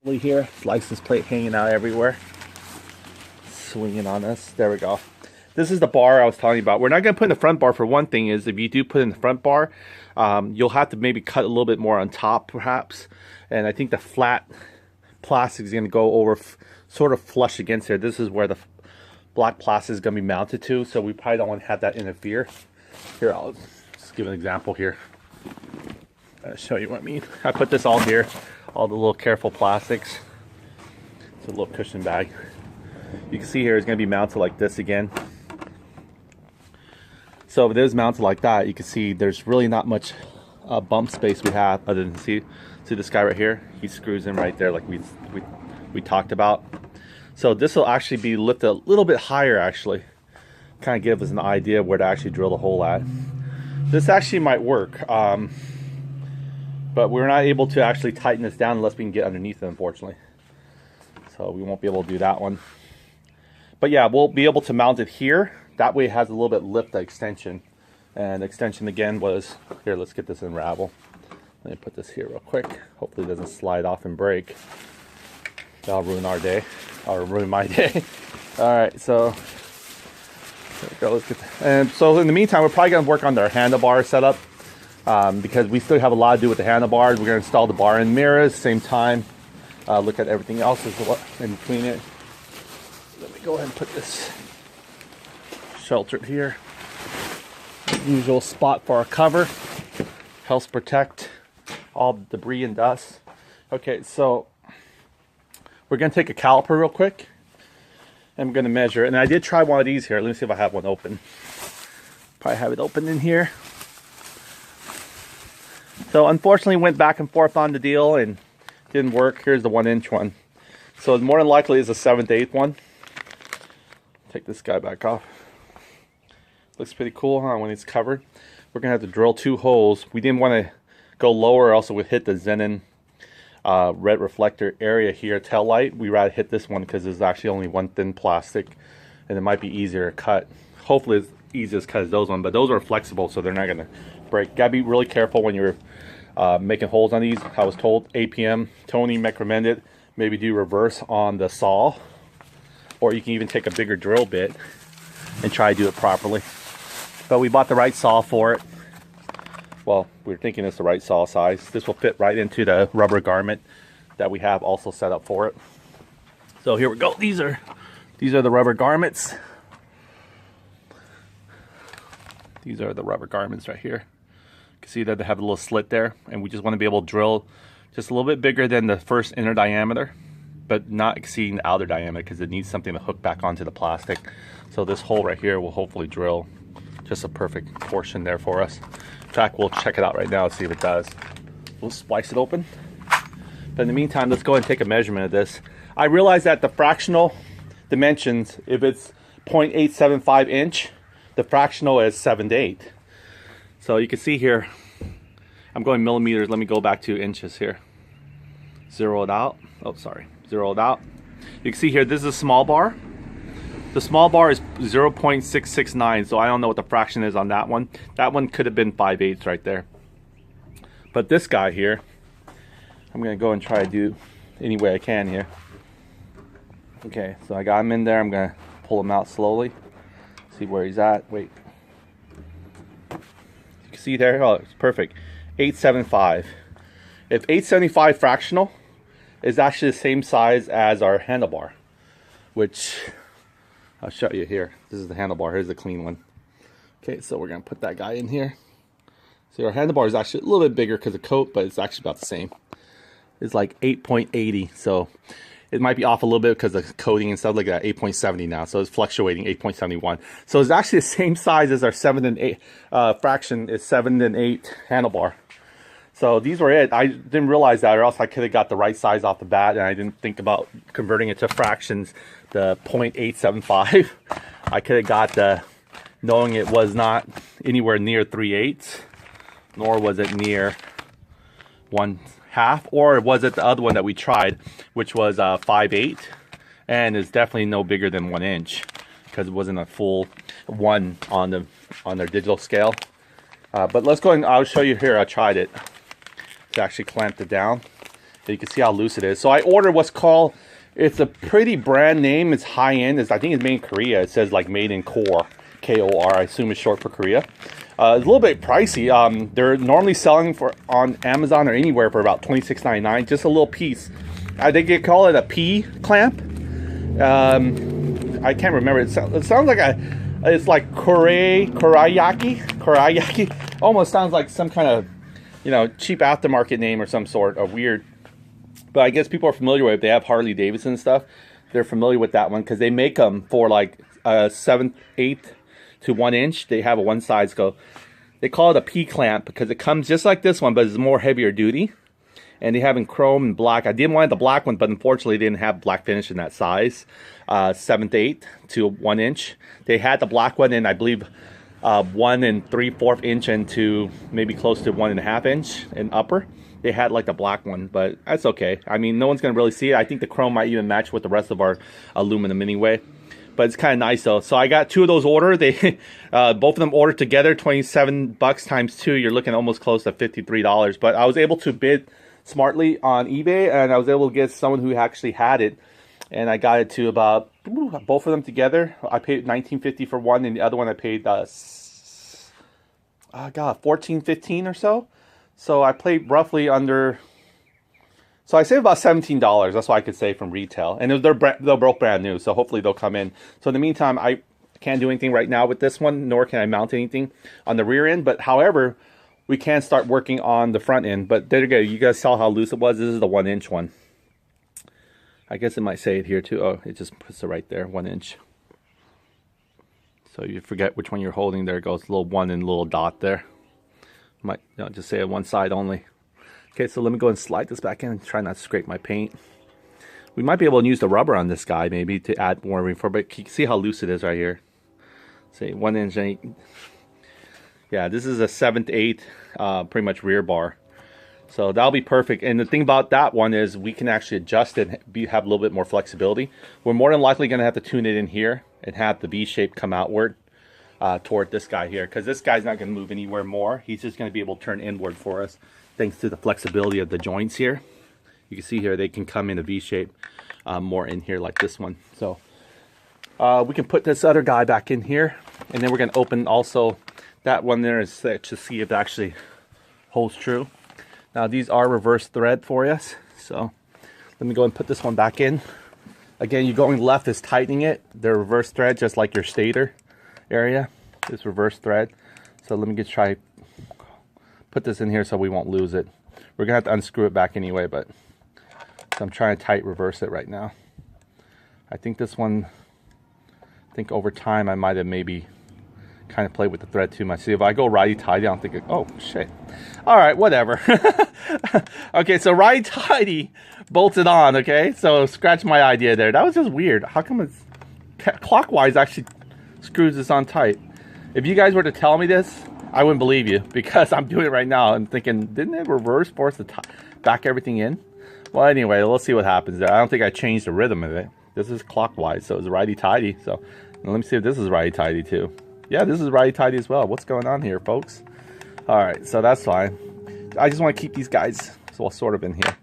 Here, license plate hanging out everywhere, swinging on us. There we go. This is the bar I was telling you about. We're not going to put in the front bar. For one thing is, if you do put in the front bar, you'll have to maybe cut a little bit more on top perhaps, and I think the flat plastic is going to go over sort of flush against here. This is where the black plastic is going to be mounted to, so we probably don't want to have that interfere. Here, I'll just give an example here. I'll show you what I mean. I put this all here, all the little careful plastics. It's a little cushion bag. You can see here it's going to be mounted like this again. So if it is mounted like that, you can see there's really not much bump space we have, other than see this guy right here. He screws in right there like we talked about. So this will actually be lifted a little bit higher, actually, kind of give us an idea of where to actually drill the hole at. This actually might work. But we're not able to actually tighten this down unless we can get underneath it, unfortunately. So we won't be able to do that one. But yeah, we'll be able to mount it here. That way it has a little bit lift, the extension. And the extension again was, here, let's get this unravel. Let me put this here real quick. Hopefully it doesn't slide off and break. That'll ruin our day, or ruin my day. All right, so there we go. Let's get that. And so in the meantime, we're probably gonna work on their handlebar setup. Because we still have a lot to do with the handlebars. We're going to install the bar and mirrors same time. Look at everything else as well in between it. Let me go ahead and put this sheltered here. Usual spot for our cover. Helps protect all the debris and dust. Okay, so we're going to take a caliper real quick. And I'm going to measure. And I did try one of these here. Let me see if I have one open. Probably have it open in here. So unfortunately went back and forth on the deal and didn't work. Here's the 1-inch one. So more than likely is a 7/8 one. Take this guy back off. Looks pretty cool, huh, when it's covered. We're gonna have to drill 2 holes. We didn't want to go lower, or else it would hit the Xenon red reflector area here, tail light. We rather hit this one because there's actually only one thin plastic and it might be easier to cut. Hopefully it's easy as cut as those ones, but those are flexible, so they're not gonna break. Gotta be really careful when you're making holes on these. I was told APM Tony recommended maybe do reverse on the saw, or you can even take a bigger drill bit and try to do it properly. But we bought the right saw for it. Well, we were thinking it's the right saw size. This will fit right into the rubber garment that we have also set up for it. So here we go. These are the rubber garments. These are the rubber garments right here. You can see that they have a little slit there, and we just want to be able to drill just a little bit bigger than the first inner diameter, but not exceeding the outer diameter because it needs something to hook back onto the plastic. So this hole right here will hopefully drill just a perfect portion there for us. In fact, we'll check it out right now and see if it does. We'll splice it open. But in the meantime, let's go ahead and take a measurement of this. I realize that the fractional dimensions, if it's 0.875 inch, the fractional is 7/8. So you can see here, I'm going millimeters. Let me go back to inches here. Zero it out. Oh, sorry. Zero it out. You can see here, this is a small bar. The small bar is 0.669, so I don't know what the fraction is on that one. That one could have been 5/8 right there. But this guy here, I'm going to go and try to do any way I can here. Okay, so I got him in there. I'm going to pull him out slowly. See where he's at. Wait. You can see there. Oh, it's perfect. 875. If 875 fractional is actually the same size as our handlebar, which I'll show you here. This is the handlebar. Here's the clean one. Okay, so we're going to put that guy in here. See, our handlebar is actually a little bit bigger because of coat, but it's actually about the same. It's like 8.80, so it might be off a little bit because of coating and stuff like that. 8.70 now, so it's fluctuating. 8.71. So it's actually the same size as our 7/8 fraction is 7/8 handlebar. So these were it. I didn't realize that, or else I could have got the right size off the bat, and I didn't think about converting it to fractions. The 0.875, I could have got the, knowing it was not anywhere near 3/8, nor was it near 1/2, or was it the other one that we tried, which was 5/8, and is definitely no bigger than 1 inch because it wasn't a full 1 on their digital scale. But let's go and I'll show you here. I tried it to actually clamp it down, You can see how loose it is. So I ordered what's called, it's a pretty brand name. It's high end. I think it's made in Korea. It says like made in Kor, K-O-R. I assume it's short for Korea. It's a little bit pricey. They're normally selling for on Amazon or anywhere for about $26.99. Just a little piece. I think they call it a P clamp. I can't remember. It sounds like it's like Korayaki. Almost sounds like some kind of, you know, cheap aftermarket name or some sort of weird. But I guess people are familiar with it. If they have Harley Davidson stuff, they're familiar with that one because they make them for like 7/8 to 1 inch. They have a one size go. They call it a P clamp because it comes just like this one, but it's more heavier duty. And they have in chrome and black. I didn't want the black one, but unfortunately they didn't have black finish in that size, 7/8 to 1 inch. They had the black one in, I believe, 1 3/4 inch into maybe close to 1.5 inch in upper. They had like the black one, but that's okay. I mean, no one's gonna really see it. I think the chrome might even match with the rest of our aluminum anyway. But it's kind of nice though. So I got 2 of those ordered. They both of them ordered together, 27 bucks times 2. You're looking almost close to $53. But I was able to bid smartly on eBay, and I was able to get someone who actually had it, and I got it to about both of them together. I paid $19.50 for one, and the other one I paid $14.15 or so. So I paid roughly under. So I saved about $17. That's what I could say from retail, and they're both brand new. So hopefully they'll come in. So in the meantime, I can't do anything right now with this one, nor can I mount anything on the rear end. But however, we can start working on the front end. But there you go. You guys saw how loose it was. This is the 1 inch one. I guess it might say it here too. Oh, it just puts it right there, 1 inch. So you forget which one you're holding. There it goes, little 1 and little dot there. Might just say it one side only. Okay, so let me go and slide this back in and try not to scrape my paint. We might be able to use the rubber on this guy maybe to add more reinforcement. But you can see how loose it is right here. Say 1 inch. Yeah, this is a 7/8 pretty much rear bar. So that'll be perfect. And the thing about that one is we can actually adjust it, have a little bit more flexibility. We're more than likely going to have to tune it in here and have the V shape come outward toward this guy here, because this guy's not going to move anywhere more. He's just going to be able to turn inward for us thanks to the flexibility of the joints here. You can see here they can come in a V shape more in here like this one. So we can put this other guy back in here, and then we're going to open also that one there to see if it actually holds true. Now these are reverse thread for us, so let me go and put this one back in. Again, you're going left is tightening it. They're reverse thread, just like your stator area. This reverse thread. So let me just try put this in here so we won't lose it. We're gonna have to unscrew it back anyway, but so I'm trying to tight reverse it right now. I think this one, I think over time I might have maybe kind of play with the thread too much. See, if I go righty-tighty, I don't think oh shit. All right, whatever. Okay, so righty-tighty bolted on, okay? So scratch my idea there. That was just weird. How come it's clockwise actually screws this on tight? If you guys were to tell me this, I wouldn't believe you, because I'm doing it right now. I'm thinking, didn't it reverse force to back everything in? Well, anyway, let's see what happens there. I don't think I changed the rhythm of it. This is clockwise, so it's righty-tighty. So let me see if this is righty-tighty too. Yeah, this is righty-tighty as well. What's going on here, folks? All right, so that's fine. I just want to keep these guys all sort of in here.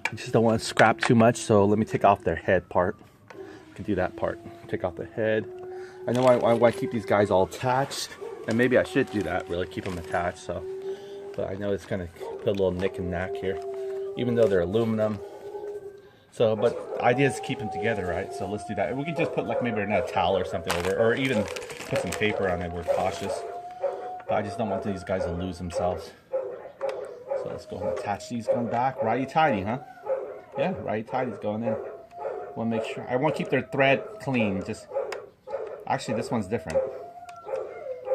I just don't want to scrap too much, so let me take off their head part. I can do that part. Take off the head. I know I want to keep these guys all attached, and maybe I should do that, really keep them attached. So, but I know it's going to put a little nick and knack here, even though they're aluminum. So, but the idea is to keep them together, right? So let's do that. We can just put like maybe a towel or something over it, or even put some paper on it. We're cautious. But I just don't want these guys to lose themselves. So let's go and attach these going back. Righty-tighty, huh? Yeah, righty-tighty's going in. Want to make sure. I want to keep their thread clean. Just actually, this one's different.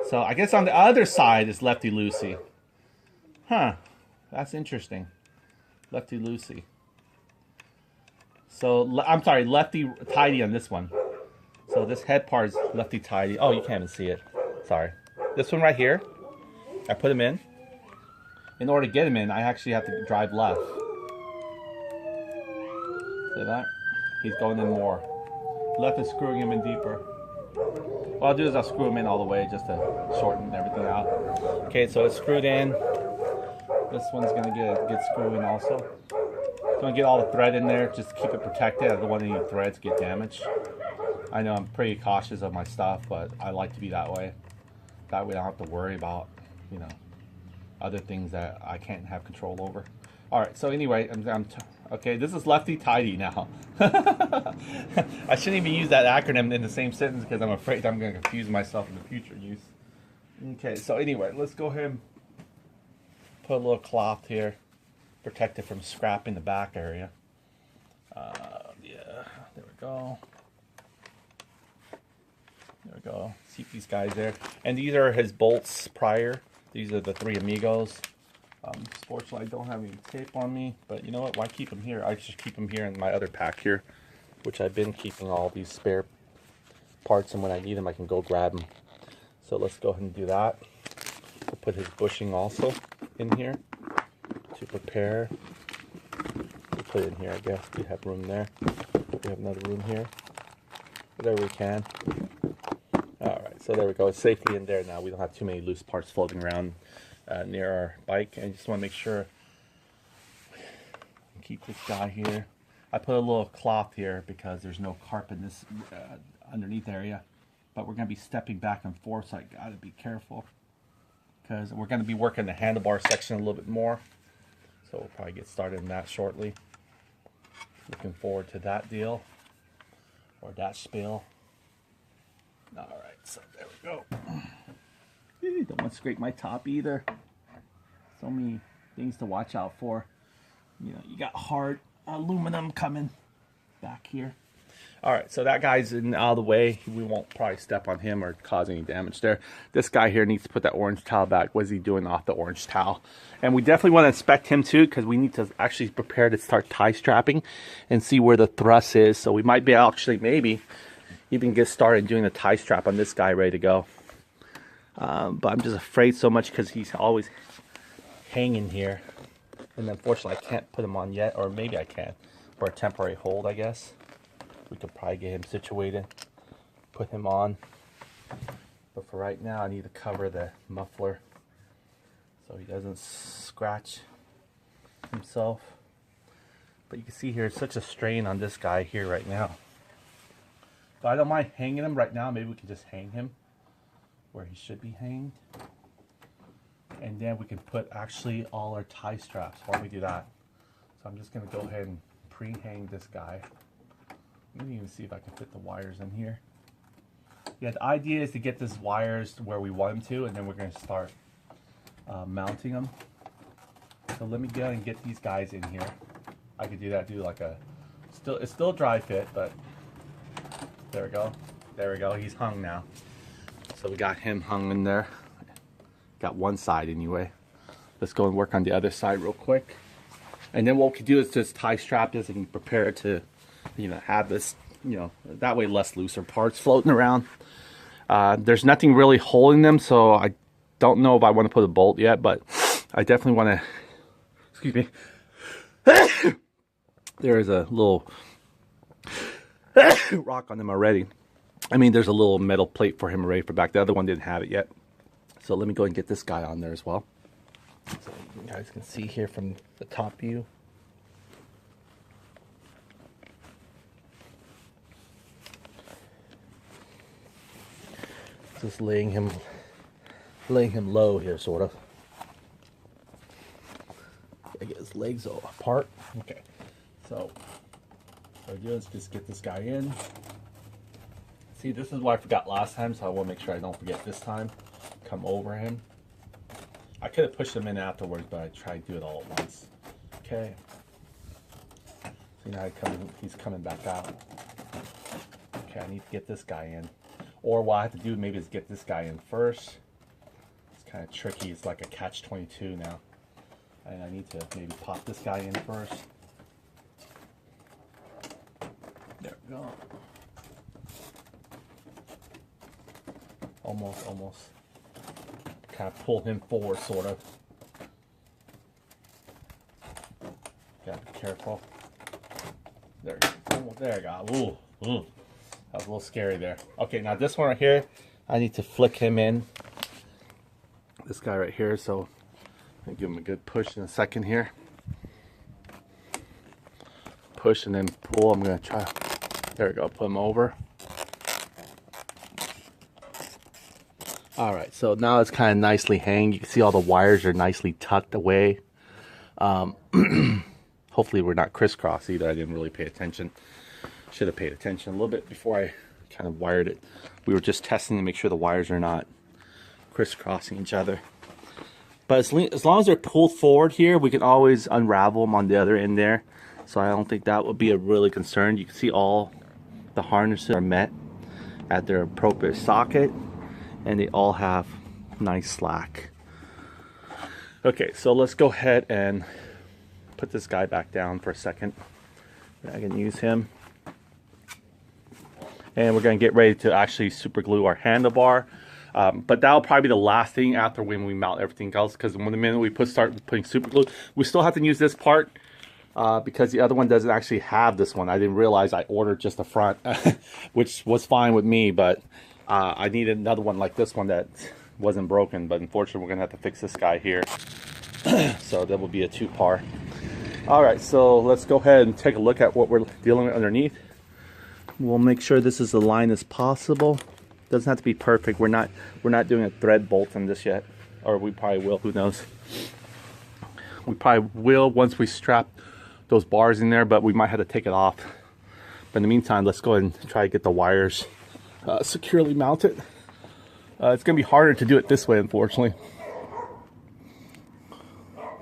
So I guess on the other side is lefty-loosey. Huh? That's interesting. Lefty-loosey. So, I'm sorry, lefty-tighty on this one. So this head part is lefty-tighty. Oh, you can't even see it. Sorry. This one right here, I put him in. In order to get him in, I actually have to drive left. See that? He's going in more. Left is screwing him in deeper. What I'll do is I'll screw him in all the way just to shorten everything out. Okay, so it's screwed in. This one's gonna get screwing also. Gonna get all the thread in there, just to keep it protected. I don't want any threads get damaged. I know I'm pretty cautious of my stuff, but I like to be that way. That way I don't have to worry about, you know, other things that I can't have control over. All right, so anyway, okay, this is lefty tighty now. I shouldn't even use that acronym in the same sentence because I'm afraid I'm going to confuse myself in the future use. Okay, so anyway, let's go ahead and put a little cloth here, protect it from scrapping the back area. Yeah, there we go. There we go. See these guys there, and these are his bolts prior. These are the 3 Amigos. Fortunately, I don't have any tape on me, but you know what? Why keep them here? I just keep them here in my other pack here, which I've been keeping all these spare parts, and when I need them, I can go grab them. So let's go ahead and do that. We'll put his bushing also in here to prepare. We'll put it in here, I guess. We have room there. We have another room here. Whatever we can. Alright, so there we go. It's safely in there now. We don't have too many loose parts floating around near our bike. And I just want to make sure, keep this guy here. I put a little cloth here because there's no carpet in this underneath area. But we're going to be stepping back and forth, so I got to be careful. Because we're going to be working the handlebar section a little bit more. So we'll probably get started in that shortly. Looking forward to that deal. Or that spill. Alright, so there we go. Don't want to scrape my top either. So many things to watch out for. You know, you got hard aluminum coming back here. Alright, so that guy's out of the way. We won't probably step on him or cause any damage there. This guy here needs to put that orange towel back. What is he doing off the orange towel? And we definitely want to inspect him too, because we need to actually prepare to start tie strapping and see where the thrust is. So we might be actually maybe even get started doing the tie strap on this guy ready to go. But I'm just afraid so much because he's always hanging here. And unfortunately I can't put him on yet, or maybe I can. For a temporary hold, I guess. We could probably get him situated, put him on. But for right now, I need to cover the muffler so he doesn't scratch himself. But you can see here, it's such a strain on this guy here right now. But I don't mind hanging him right now. Maybe we can just hang him where he should be hanged. And then we can put actually all our tie straps. Why don't we do that? So I'm just going to go ahead and pre-hang this guy. Let me even see if I can fit the wires in here. Yeah, the idea is to get these wires where we want them to, and then we're going to start mounting them. So let me go and get these guys in here. I could do that, do like a, it's still a dry fit, but there we go. There we go, he's hung now. So we got him hung in there. Got one side anyway. Let's go and work on the other side real quick. And then what we can do is just tie strap this and prepare it to, you know, have this, you know, that way less looser parts floating around. There's nothing really holding them, so I don't know if I want to put a bolt yet, but I definitely want to, excuse me. There is a little rock on them already. I mean, there's a little metal plate for him already for back. The other one didn't have it yet. So let me go and get this guy on there as well. So you guys can see here from the top view. Just laying him low here, sort of. I get his legs all apart. Okay, so what I do is just get this guy in. See, this is what I forgot last time, so I want to make sure I don't forget this time. Come over him. I could have pushed him in afterwards, but I tried to do it all at once. Okay. See, now he's coming back out. Okay, I need to get this guy in. Or what I have to do maybe is get this guy in first. It's kind of tricky. It's like a catch-22 now. And I need to maybe pop this guy in first. There we go. Almost. Kind of pull him forward, sort of. Gotta be careful. There you go. Ooh. That was a little scary there. Okay, now this one right here, I need to flick him in. This guy right here, so I'll give him a good push in a second here. Push and then pull. I'm gonna try. There we go. Put him over. All right. So now it's kind of nicely hanging. You can see all the wires are nicely tucked away. Hopefully we're not crisscross either. I didn't really pay attention. Should have paid attention a little bit before I kind of wired it. We were just testing to make sure the wires are not crisscrossing each other. But as long as they're pulled forward here, we can always unravel them on the other end there. So I don't think that would be a really concern. You can see all the harnesses are met at their appropriate socket, and they all have nice slack. Okay, so let's go ahead and put this guy back down for a second. I can use him. And we're going to get ready to actually super glue our handlebar. But that'll probably be the last thing after when we mount everything else, because when the minute we start putting super glue, we still have to use this part because the other one doesn't actually have this one. I didn't realize I ordered just the front, which was fine with me, but I needed another one like this one that wasn't broken. But unfortunately, we're going to have to fix this guy here. So that will be a two-part. All right, so let's go ahead and take a look at what we're dealing with underneath. We'll make sure this is aligned as possible. Doesn't have to be perfect. We're not doing a thread bolt on this yet, or we probably will. Who knows? We probably will once we strap those bars in there, but we might have to take it off. But in the meantime, let's go ahead and try to get the wires securely mounted. It's gonna be harder to do it this way, unfortunately.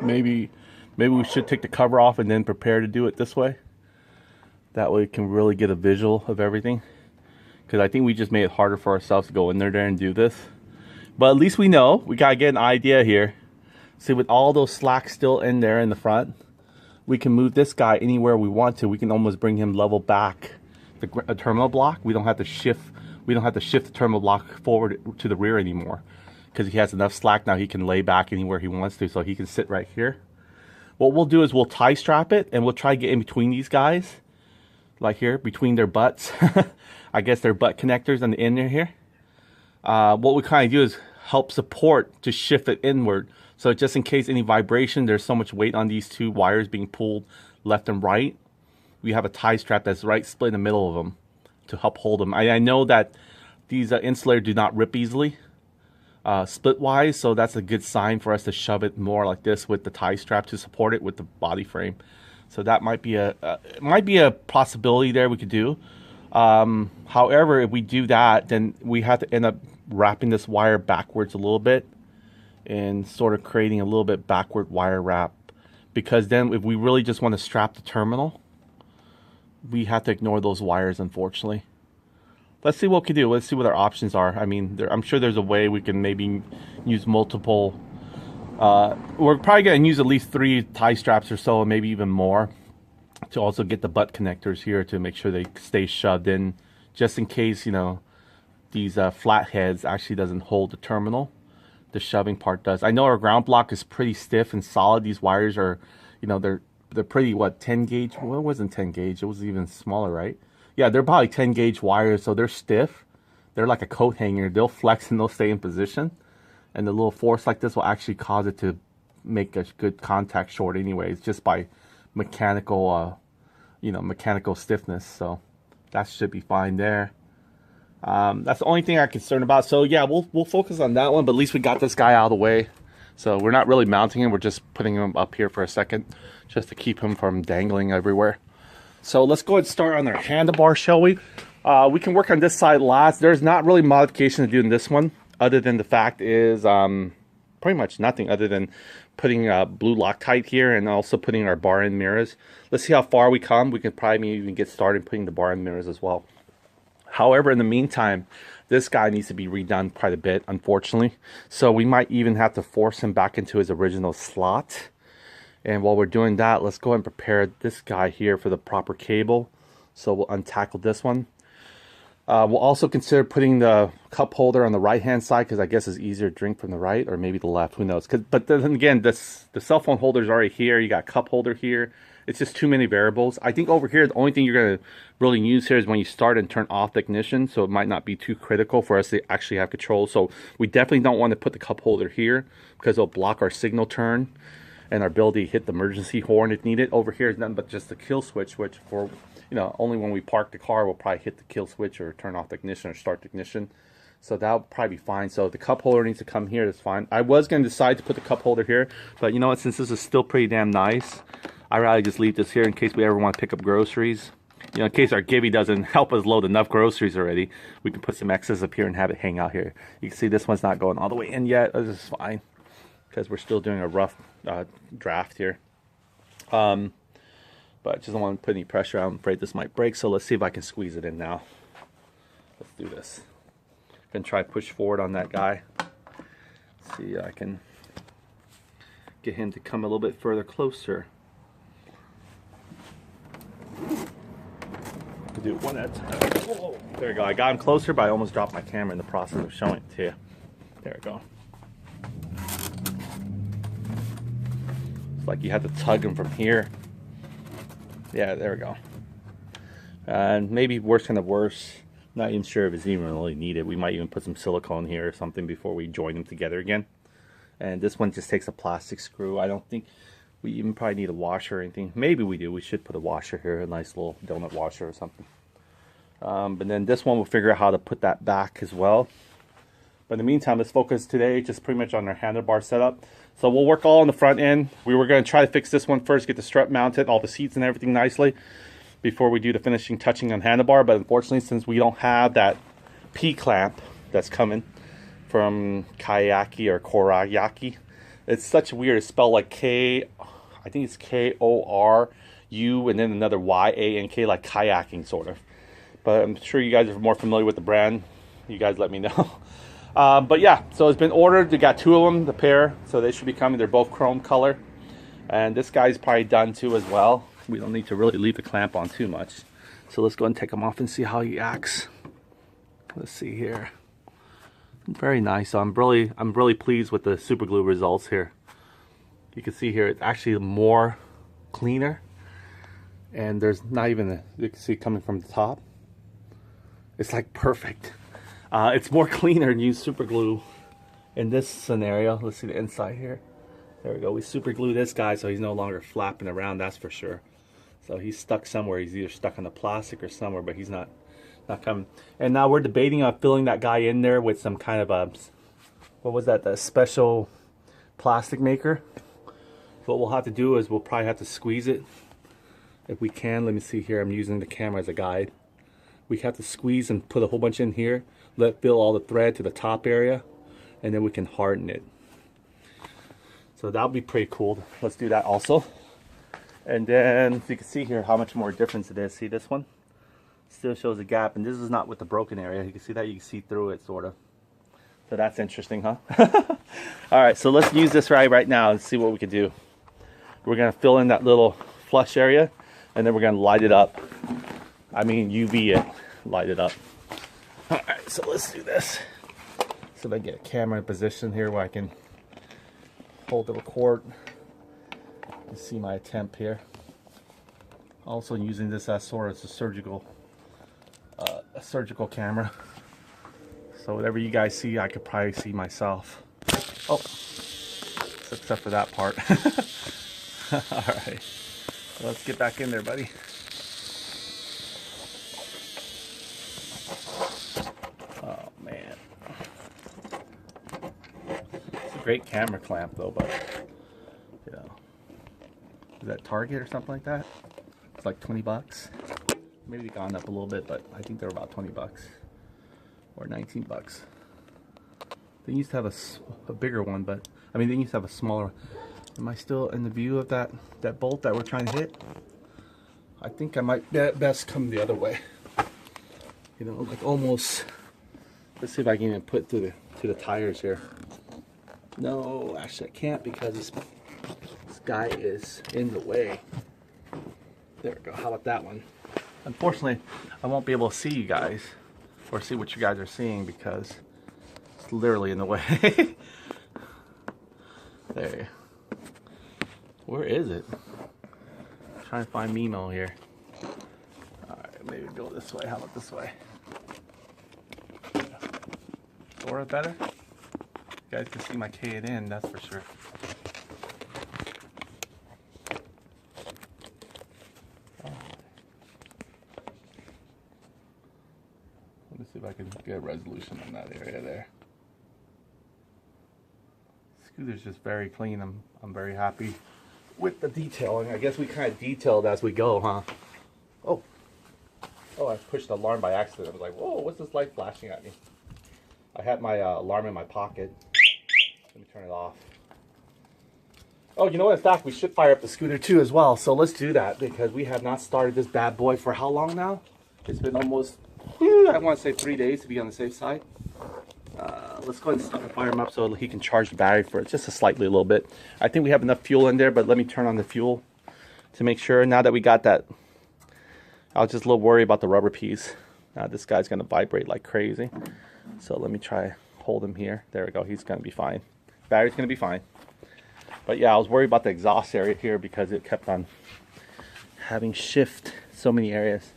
Maybe we should take the cover off and then prepare to do it this way. That way we can really get a visual of everything. Because I think we just made it harder for ourselves to go in there and do this. But at least we know. We got to get an idea here. See, with all those slacks still in there in the front, we can move this guy anywhere we want to. We can almost bring him level back the terminal block. We don't have to shift the terminal block forward to the rear anymore. Because he has enough slack now, he can lay back anywhere he wants to. So he can sit right here. What we'll do is we'll tie strap it and we'll try to get in between these guys. Like here, between their butts. I guess their butt connectors on the end here. What we kind of do is help support to shift it inward. So just in case any vibration, there's so much weight on these two wires being pulled left and right. We have a tie strap that's right split in the middle of them to help hold them. I know that these insulators do not rip easily split wise. So that's a good sign for us to shove it more like this with the tie strap to support it with the body frame. So that might be a possibility there we could do. However, if we do that, then we have to end up wrapping this wire backwards a little bit and sort of creating a little bit backward wire wrap. Because then if we really just want to strap the terminal, we have to ignore those wires, unfortunately. Let's see what we can do. Let's see what our options are. I mean, I'm sure there's a way we can maybe use multiple. We're probably going to use at least 3 tie straps or so, maybe even more, to also get the butt connectors here to make sure they stay shoved in, just in case, you know, these flat heads actually doesn't hold the terminal. The shoving part does. I know our ground block is pretty stiff and solid. These wires are, you know, they're pretty, what, 10 gauge? Well, it wasn't 10 gauge. It was even smaller, right? Yeah, they're probably 10 gauge wires, so they're stiff. They're like a coat hanger. They'll flex and they'll stay in position. And the little force like this will actually cause it to make a good contact short anyways, just by mechanical, mechanical stiffness. So that should be fine there. That's the only thing I'm concerned about. So yeah, we'll focus on that one, but at least we got this guy out of the way. So we're not really mounting him. We're just putting him up here for a second, just to keep him from dangling everywhere. So let's go ahead and start on our handlebar, shall we? We can work on this side last. There's not really modification to do in this one, other than the fact is pretty much nothing other than putting blue Loctite here and also putting our bar end mirrors. Let's see how far we come. We can probably even get started putting the bar end mirrors as well. However, in the meantime, this guy needs to be redone quite a bit, unfortunately. So we might even have to force him back into his original slot. And while we're doing that, let's go ahead and prepare this guy here for the proper cable. So we'll untackle this one. We'll also consider putting the cup holder on the right hand side, because I guess it's easier to drink from the right, or maybe the left, who knows. But then again, the cell phone holder is already here. You got cup holder here. It's just too many variables. I think over here, the only thing you're going to really use here is when you start and turn off the ignition. So it might not be too critical for us to actually have control. So we definitely don't want to put the cup holder here because it'll block our signal turn and our ability to hit the emergency horn if needed. Over here is nothing but just the kill switch, which for, you know, only when we park the car, we'll probably hit the kill switch or turn off the ignition or start the ignition. So that'll probably be fine. So if the cup holder needs to come here, that's fine. I was going to decide to put the cup holder here, but you know what, since this is still pretty damn nice, I'd rather just leave this here in case we ever want to pick up groceries. You know, in case our Gibby doesn't help us load enough groceries already, we can put some excess up here and have it hang out here. You can see this one's not going all the way in yet. This is fine because we're still doing a rough draft here. But I just don't want to put any pressure. I'm afraid this might break, so let's see if I can squeeze it in now. Let's do this. Gonna try to push forward on that guy. See if I can get him to come a little bit further closer. I'll do it one at a time. Whoa. There we go. I got him closer, but I almost dropped my camera in the process of showing it to you. There we go. It's like you have to tug him from here. Yeah, there we go. And maybe worse kind of worse. Not even sure if it's even really needed. We might even put some silicone here or something before we join them together again. And this one just takes a plastic screw. I don't think we even probably need a washer or anything. Maybe we do. We should put a washer here, a nice little donut washer or something. But then this one, we'll figure out how to put that back as well. But in the meantime, let's focus today just pretty much on our handlebar setup. So we'll work all on the front end. We were going to try to fix this one first, get the strut mounted, all the seats and everything nicely, before we do the finishing touching on handlebar. But unfortunately, since we don't have that P-clamp that's coming from Kayaki or Korayaki, it's such weird. It's spelled like I think it's K-O-R-U and then another Y-A-N-K, like kayaking sort of. But I'm sure you guys are more familiar with the brand. You guys let me know. But yeah, so it's been ordered. We got two of them, the pair, so they should be coming. They're both chrome color. And this guy's probably done too as well. We don't need to really leave the clamp on too much. So let's go ahead and take him off and see how he acts. Let's see here. Very nice. So I'm really pleased with the super glue results here. You can see here it's actually more cleaner. And there's not even you can see coming from the top. It's like perfect. It's more cleaner than use super glue in this scenario. Let's see the inside here. There we go. We super glue this guy so he's no longer flapping around, that's for sure. So he's stuck somewhere. He's either stuck on the plastic or somewhere, but he's not coming. And now we're debating on filling that guy in there with some kind of a, what was that, the special plastic maker. What we'll have to do is we'll probably have to squeeze it if we can. Let me see here. I'm using the camera as a guide. We have to squeeze and put a whole bunch in here. Let fill all the thread to the top area, and then we can harden it. So that'll be pretty cool. Let's do that also. And then you can see here how much more difference it is. See this one? Still shows a gap, and this is not with the broken area. You can see that, you can see through it sort of. So that's interesting, huh? All right, so let's use this right now and see what we can do. We're gonna fill in that little flush area, and then we're gonna light it up. I mean UV it, light it up. All right, so let's do this. So if I get a camera in position here where I can hold the record. You see my attempt here. Also using this as sort of a surgical camera. So whatever you guys see, I could probably see myself. Oh, except for that part. All right, let's get back in there, buddy. Oh man, it's a great camera clamp though, but you know, is that Target or something like that? It's like 20 bucks. Maybe they've gone up a little bit, but I think they're about 20 bucks or 19 bucks. They used to have a bigger one, but I mean, they used to have a smaller. Am I still in the view of that bolt that we're trying to hit? I think I might best come the other way. You know, like almost. Let's see if I can even put to the tires here. No, actually I can't because this guy is in the way. There we go. How about that one? Unfortunately, I won't be able to see you guys or see what you guys are seeing because it's literally in the way. There. Where is it? trying to find Mimo here. Alright, maybe go this way. How about this way? Sort of better. You guys can see my K&N, that's for sure. Let me see if I can get a resolution on that area there. Scooter's just very clean. I'm very happy with the detailing. I guess we kind of detailed as we go, huh? Oh, I pushed the alarm by accident. I was like, whoa, what's this light flashing at me? I had my alarm in my pocket. Let me turn it off. Oh, you know what? In fact, we should fire up the scooter too as well. So let's do that because we have not started this bad boy for how long now? It's been almost, I want to say 3 days to be on the safe side. Let's go ahead and fire him up so he can charge the battery for just a little bit. I think we have enough fuel in there, but let me turn on the fuel to make sure. Now that we got that, I was just a little worried about the rubber piece. This guy's going to vibrate like crazy. So let me try hold him here. There we go. He's going to be fine. Battery's going to be fine. But yeah, I was worried about the exhaust area here because it kept on having shift so many areas.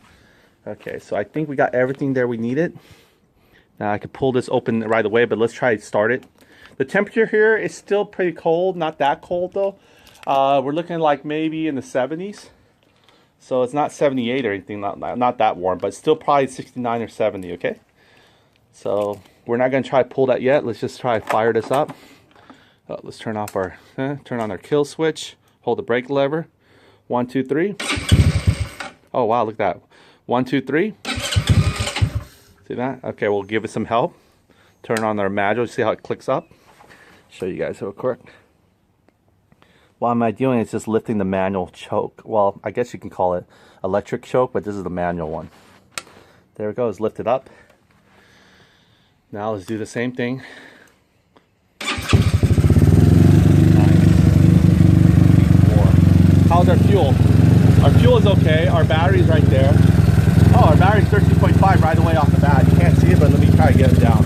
Okay, so I think we got everything there we needed. Now I could pull this open right away, but let's try to start it. The temperature here is still pretty cold. Not that cold though. We're looking like maybe in the 70s. So it's not 78 or anything, not that warm, but still probably 69 or 70, okay? So we're not gonna try to pull that yet. Let's just try to fire this up. Let's turn off our, turn on our kill switch. Hold the brake lever. 1, 2, 3. Oh wow, look at that. 1, 2, 3. See that? Okay, we'll give it some help. Turn on our manual, see how it clicks up. Show you guys real quick. What am I doing is just lifting the manual choke. Well, I guess you can call it electric choke, but this is the manual one. There it goes, lift it up. Now let's do the same thing. How's our fuel? Our fuel is okay. Our battery's right there. Oh, our battery's 13.5 right away off the bat. You can't see it, but let me try to get it down.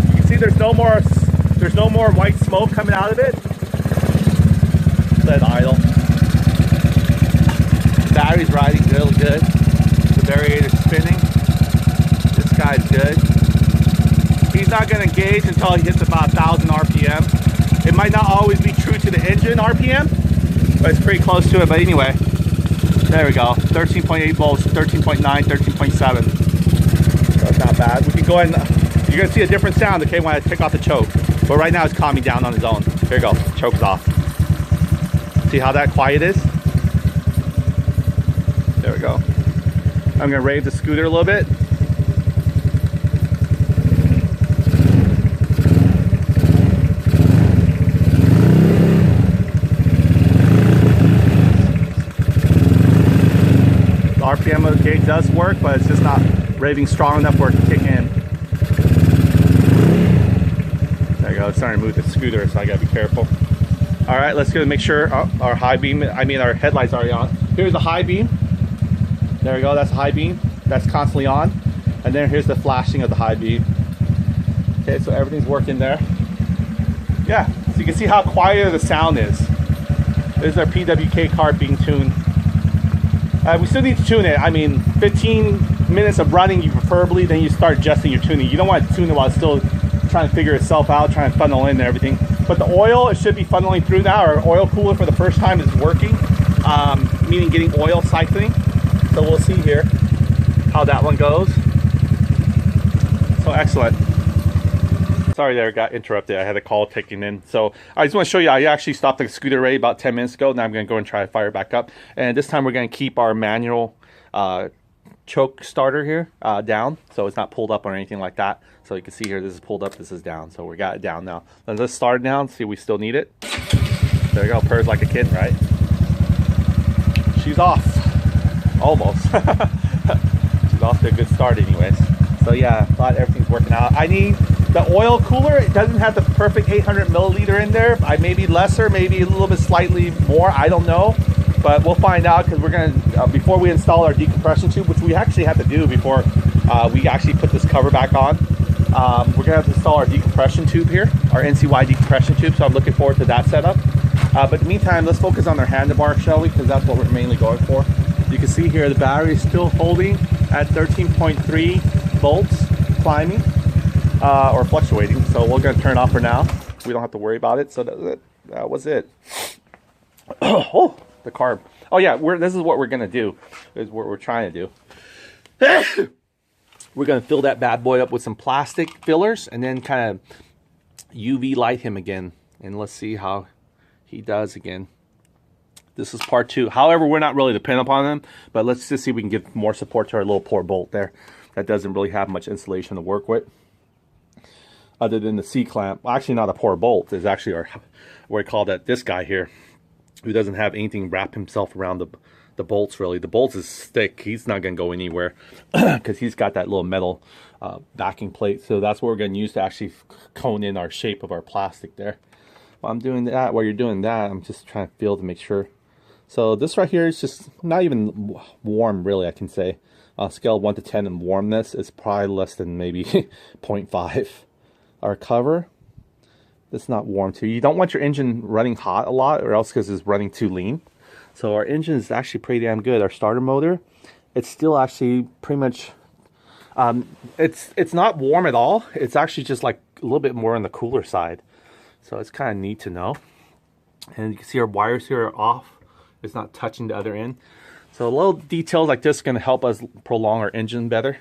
You can see there's no more white smoke coming out of it. Let idle. The battery's riding really good. The variator's spinning. This guy's good. He's not going to engage until he hits about 1,000 RPM. It might not always be true to the engine RPM, but it's pretty close to it. But anyway, there we go. 13.8 volts, 13.9, 13.7. That's not bad. We can go ahead and, you're going to see a different sound, okay, when I take off the choke. But right now it's calming down on its own. Here we go. Choke's off. See how that quiet is? There we go. I'm going to raise the scooter a little bit. The RPM of the gauge does work, but it's just not raving strong enough for it to kick in. There you go. It's starting to move the scooter, so I got to be careful. All right, let's go make sure our high beam, our headlights are already on. Here's the high beam. There we go, that's high beam. That's constantly on. And then here's the flashing of the high beam. Okay, so everything's working there. Yeah, so you can see how quiet the sound is. This is our PWK card being tuned. We still need to tune it. 15 minutes of running, you preferably, then you start adjusting your tuning. You don't want to tune it while it's still trying to figure itself out, trying to funnel in and everything. But the oil, it should be funneling through now. Our oil cooler for the first time is working, meaning getting oil cycling. So we'll see here how that one goes. So excellent. Sorry there, got interrupted. I had a call taking in. So I just want to show you, I actually stopped the scooter array about 10 minutes ago. Now I'm going to go and try to fire it back up. And this time we're going to keep our manual choke starter here down, so it's not pulled up or anything like that. So you can see here, this is pulled up, this is down. So we got it down now. Let's start it down, see if we still need it. There you go, purrs like a kitten, right? She's off. Almost. She's off to a good start anyways. So yeah, I thought everything's working out. I need the oil cooler. It doesn't have the perfect 800 milliliter in there. Maybe lesser, maybe a little bit slightly more, I don't know. But we'll find out, because we're going to, before we install our decompression tube, which we actually have to do before we actually put this cover back on, we're going to have to install our decompression tube here, our NCY decompression tube, so I'm looking forward to that setup. But in the meantime, let's focus on our handlebar, shall we? Because that's what we're mainly going for. You can see here the battery is still holding at 13.3 volts, climbing or fluctuating. So we're going to turn it off for now. We don't have to worry about it. So that was it. Oh, the carb. Oh yeah, this is what we're going to do. Is what we're trying to do. We're going to fill that bad boy up with some plastic fillers and then kind of UV light him again. And let's see how he does again. This is part 2. However, we're not really dependent upon him, but let's just see if we can give more support to our little poor bolt there. That doesn't really have much insulation to work with. Other than the C-clamp. Well, actually not a poor bolt. It's actually our, what we call that, this guy here, who doesn't have anything wrap himself around the bolts really. The bolts is thick. He's not going to go anywhere because he's got that little metal backing plate. So that's what we're going to use to actually cone in our shape of our plastic there. While I'm doing that, while you're doing that, I'm just trying to feel to make sure. So this right here is just not even warm really, I can say. Scale of 1 to 10 in warmness, it's probably less than maybe 0.5. Our cover, it's not warm too. You don't want your engine running hot a lot or else because it's running too lean. So our engine is actually pretty damn good. Our starter motor, it's still actually pretty much, it's not warm at all. It's actually just like a little bit more on the cooler side. So it's kind of neat to know. And you can see our wires here are off. It's not touching the other end. So little details like this are going to help us prolong our engine better.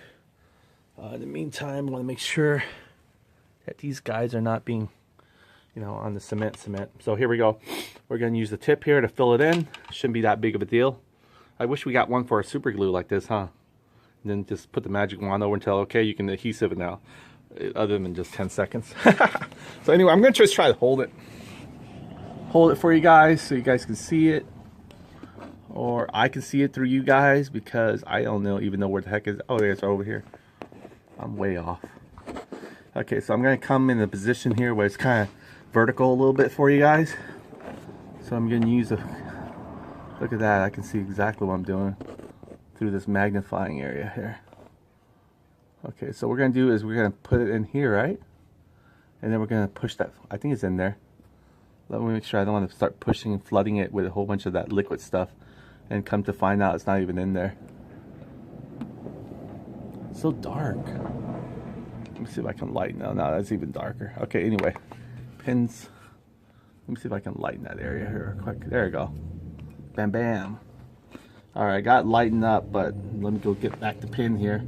In the meantime, I want to make sure that these guys are not being, you know, on the cement. So here we go. We're going to use the tip here to fill it in. Shouldn't be that big of a deal. I wish we got one for a super glue like this, huh? And then just put the magic wand over and tell, okay, you can adhesive it now. Other than just 10 seconds. So anyway, I'm going to just try to hold it. Hold it for you guys so you guys can see it. Or I can see it through you guys because I don't know even know where the heck is. Oh, it's over here. I'm way off. Okay, so I'm going to come in a position here where it's kind of vertical a little bit for you guys. So I'm going to use a, look at that, I can see exactly what I'm doing through this magnifying area here. Okay, so what we're going to do is we're going to put it in here, right? And then we're going to push that, I think it's in there. Let me make sure I don't want to start pushing and flooding it with a whole bunch of that liquid stuff and come to find out it's not even in there. It's so dark. Let me see if I can lighten. No, that's even darker. Okay, anyway. Pins. Let me see if I can lighten that area here real quick. There we go. Bam, bam. Alright, got it lightened up, but let me go get back the pin here.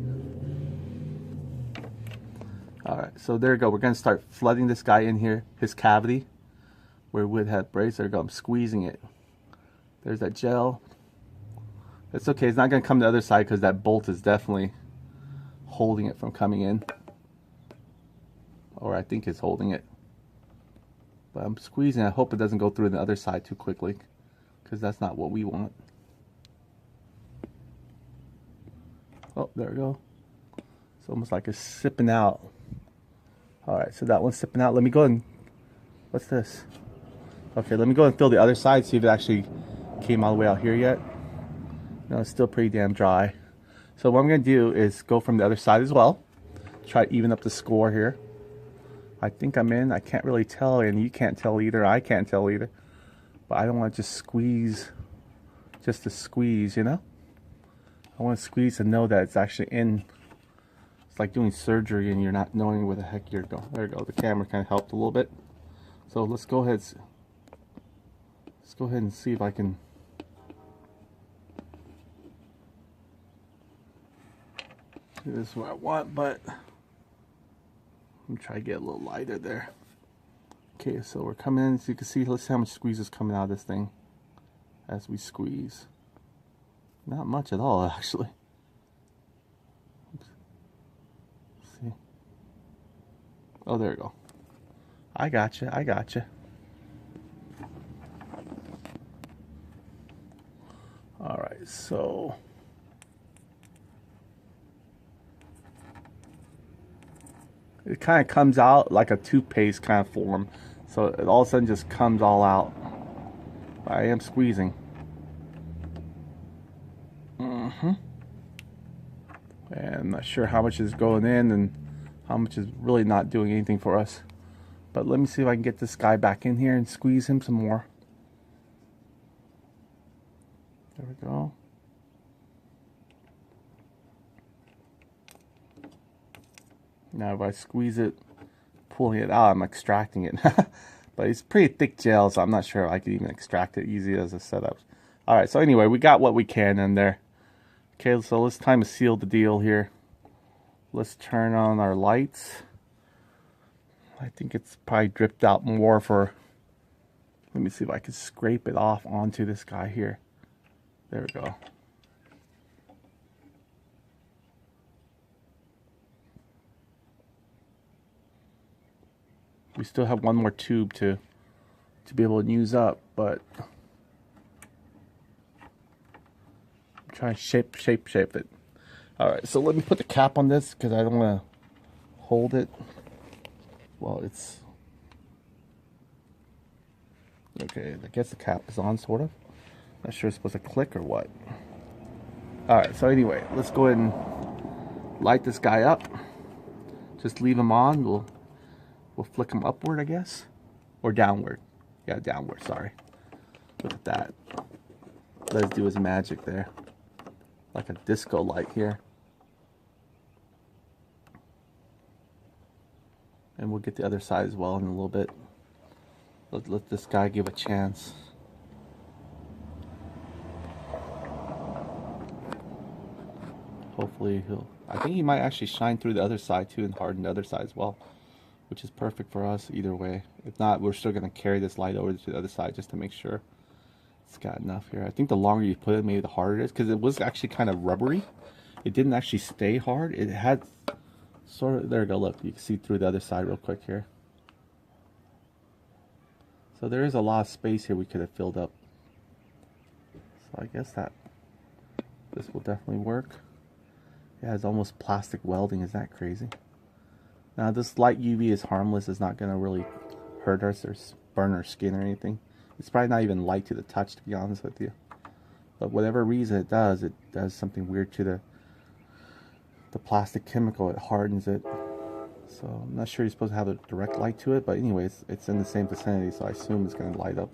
Alright, so there we go. We're going to start flooding this guy in here, his cavity, where wood had brace. There we go. I'm squeezing it. There's that gel. It's okay. It's not going to come to the other side because that bolt is definitely holding it from coming in. Or I think it's holding it. But I'm squeezing. I hope it doesn't go through the other side too quickly because that's not what we want. Oh, there we go. It's almost like it's sipping out. Alright, so that one's sipping out. Let me go and... What's this? Okay, let me go and fill the other side, see if it actually came all the way out here yet. No, it's still pretty damn dry. So what I'm going to do is go from the other side as well. Try to even up the score here. I think I'm in. I can't really tell, and you can't tell either. I can't tell either. But I don't want to just squeeze, just to squeeze, you know? I want to squeeze to know that it's actually in. It's like doing surgery and you're not knowing where the heck you're going. There you go. The camera kind of helped a little bit. So let's go ahead. Let's go ahead and see if I can. This is what I want, but I'm trying to get a little lighter there. Okay, so we're coming in, so you can see, let's see how much squeeze is coming out of this thing as we squeeze. Not much at all, actually. Oops. Let's see. Oh, there we go. I got you. I got you. All right, so it kind of comes out like a toothpaste kind of form. So it all of a sudden just comes all out. I am squeezing. And I'm not sure how much is going in and how much is really not doing anything for us. But let me see if I can get this guy back in here and squeeze him some more. we go. Now if I squeeze it, pulling it out, I'm extracting it. But it's pretty thick gel, so I'm not sure I could even extract it easy as a setup. Alright, so anyway, we got what we can in there. Okay, so it's time to seal the deal here. Let's turn on our lights. I think it's probably dripped out more for... Let me see if I can scrape it off onto this guy here. There we go. We still have one more tube to be able to use up, but I'm trying to shape it. Alright, so let me put the cap on this because I don't want to hold it. Well, it's okay. I guess the cap is on, sort of. Not sure it's supposed to click or what. Alright, so anyway, let's go ahead and light this guy up. Just leave him on. We'll flick him upward, I guess, or downward. Yeah, downward, sorry. Look at that. Let's do his magic there. Like a disco light here. And we'll get the other side as well in a little bit. Let this guy give a chance. Hopefully I think he might actually shine through the other side too and harden the other side as well, which is perfect for us either way. If not, we're still going to carry this light over to the other side just to make sure it's got enough here. I think the longer you put it, maybe the harder it is, because it was actually kind of rubbery. It didn't actually stay hard. It had sort of, there we go, look, you can see through the other side real quick here. So there is a lot of space here we could have filled up. So I guess that this will definitely work. It has almost plastic welding. Is that crazy? Now this light UV is harmless. It's not going to really hurt us or burn our skin or anything. It's probably not even light to the touch, to be honest with you. But whatever reason it does something weird to the plastic chemical. It hardens it. So I'm not sure you're supposed to have a direct light to it, but anyway, it's in the same vicinity, so I assume it's going to light up.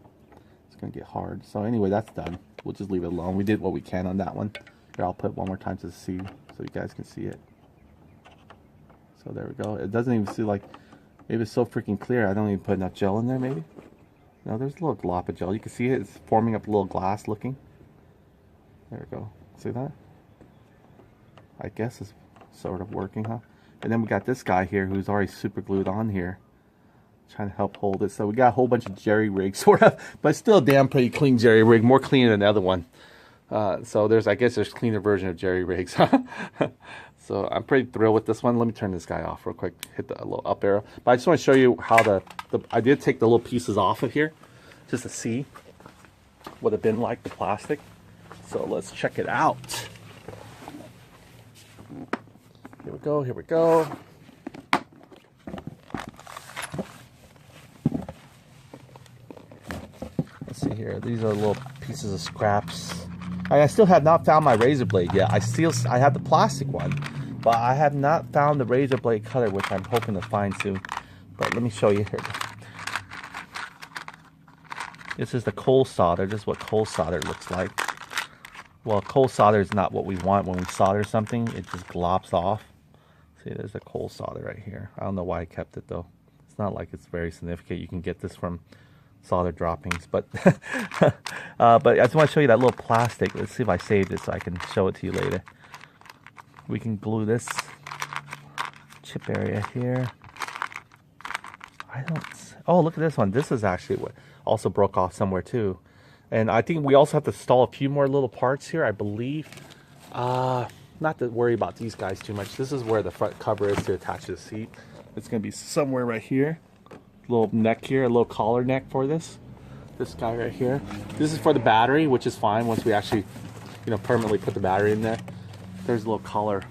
It's going to get hard. So anyway, that's done. We'll just leave it alone. We did what we can on that one. Here, I'll put it one more time to see, so you guys can see it. So there we go. It doesn't even see, like, maybe it's so freaking clear I don't even put enough gel in there, maybe. No, there's a little glop of gel. You can see it. It's forming up a little glass looking. There we go. See that? I guess it's sort of working, huh? And then we got this guy here who's already super glued on here, trying to help hold it. So we got a whole bunch of jerry rig sort of, but still a damn pretty clean jerry rig, more clean than the other one. So I guess there's a cleaner version of jerry rigs. So I'm pretty thrilled with this one. Let me turn this guy off real quick. Hit the little up arrow. But I just want to show you how I did take the little pieces off of here just to see what it'd been like, the plastic. So let's check it out. Here we go, here we go. Let's see here. These are little pieces of scraps. I still have not found my razor blade yet. I have the plastic one, but I have not found the razor blade cutter, which I'm hoping to find soon. But let me show you here. This is the coal solder. This is what coal solder looks like. Well, coal solder is not what we want when we solder something. It just glops off. See, there's a coal solder right here. I don't know why I kept it though. It's not like it's very significant. You can get this from solder droppings, but but I just want to show you that little plastic. Let's see if I saved it so I can show it to you later. We can glue this chip area here. Oh, look at this one. This is actually what also broke off somewhere too. And I think we also have to install a few more little parts here, I believe. Not to worry about these guys too much. This is where the front cover is to attach to the seat. It's going to be somewhere right here. Little neck here, a little collar neck for this guy right here. This is for the battery, which is fine once we actually, permanently put the battery in there. There's a little collar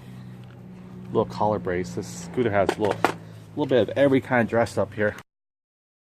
brace. This scooter has a little bit of every kind dressed up here.